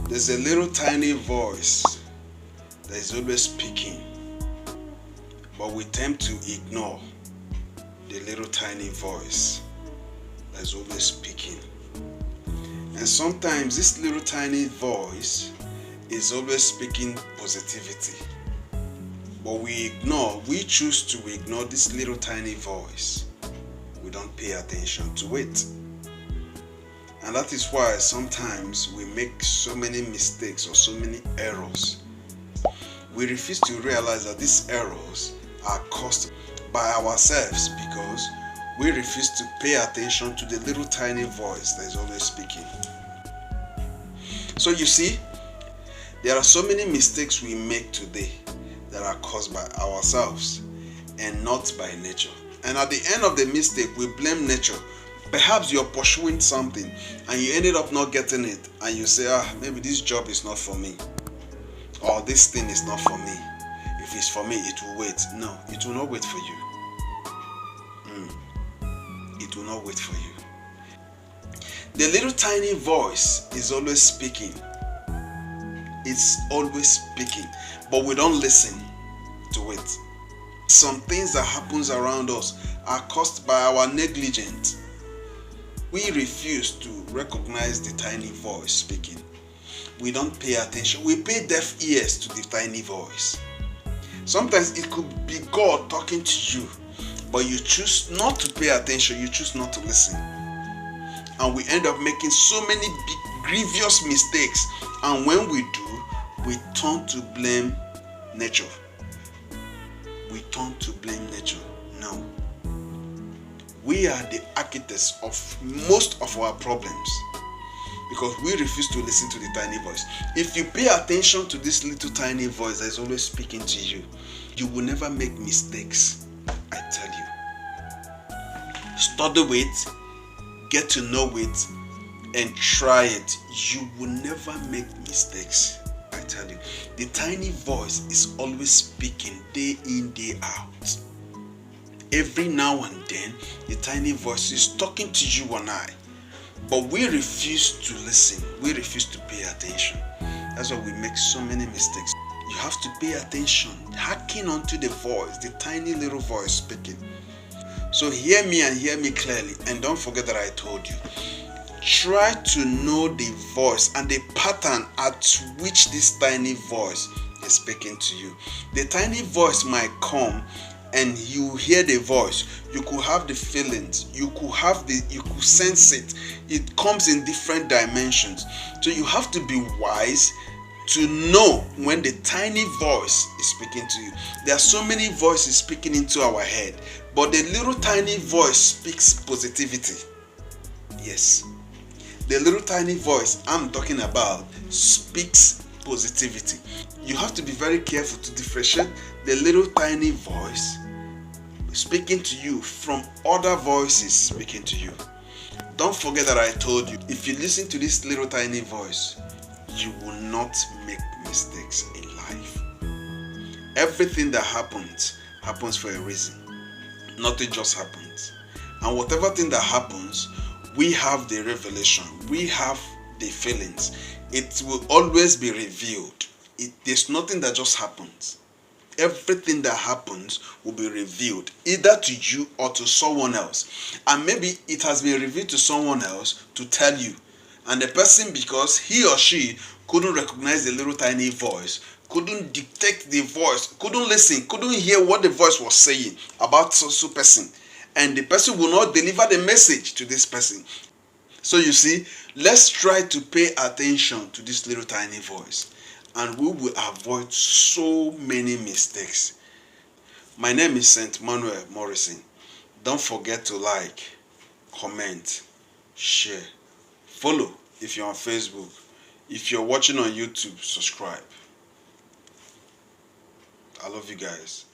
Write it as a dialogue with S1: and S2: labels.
S1: There's a little tiny voice that is always speaking, but we tend to ignore the little tiny voice that is always speaking. And sometimes this little tiny voice is always speaking positivity, but we choose to ignore this little tiny voice. We don't pay attention to it. And that is why sometimes we make so many mistakes or so many errors. We refuse to realize that these errors are caused by ourselves because we refuse to pay attention to the little tiny voice that is always speaking. So you see, there are so many mistakes we make today that are caused by ourselves and not by nature. And at the end of the mistake, we blame nature. Perhaps you're pursuing something and you ended up not getting it, and you say, maybe this job is not for me, or this thing is not for me. If it's for me, it will wait. No, it will not wait for you. It will not wait for you. The little tiny voice is always speaking. It's always speaking, but we don't listen to it. Some things that happens around us are caused by our negligence. We refuse to recognize the tiny voice speaking. We don't pay attention. We pay deaf ears to the tiny voice. Sometimes it could be God talking to you, but you choose not to pay attention. You choose not to listen. And we end up making so many big, grievous mistakes. And when we do, we turn to blame nature. We turn to blame nature. No. We are the architects of most of our problems because we refuse to listen to the tiny voice. If you pay attention to this little tiny voice that is always speaking to you, you will never make mistakes. I tell you. Study it, get to know it, and try it. You will never make mistakes. I tell you. The tiny voice is always speaking day in, day out. Every now and then, the tiny voice is talking to you and I, but we refuse to listen. We refuse to pay attention. That's why we make so many mistakes. You have to pay attention, hearken unto the voice, the tiny little voice speaking. So hear me and hear me clearly, and don't forget that I told you. Try to know the voice and the pattern at which this tiny voice is speaking to you. The tiny voice might come and you hear the voice. You could have the feelings, you could sense it. It comes in different dimensions. So you have to be wise to know when the tiny voice is speaking to you. There are so many voices speaking into our head, but the little tiny voice speaks positivity. Yes, the little tiny voice I'm talking about speaks positivity. You have to be very careful to differentiate the little tiny voice speaking to you from other voices speaking to you. Don't forget that I told you, if you listen to this little tiny voice, you will not make mistakes in life. Everything that happens for a reason. Nothing just happens. And whatever thing that happens, we have the revelation. We have the feelings. It will always be revealed. There's nothing that just happens. Everything that happens will be revealed either to you or to someone else. And maybe it has been revealed to someone else to tell you. And the person, because he or she couldn't recognize the little tiny voice, couldn't detect the voice, couldn't listen, couldn't hear what the voice was saying about so person. And the person will not deliver the message to this person. So you see, let's try to pay attention to this little tiny voice, and we will avoid so many mistakes. My name is Mmanuel Maurison. Don't forget to like, comment, share, follow if you're on Facebook. If you're watching on YouTube, subscribe. I love you guys.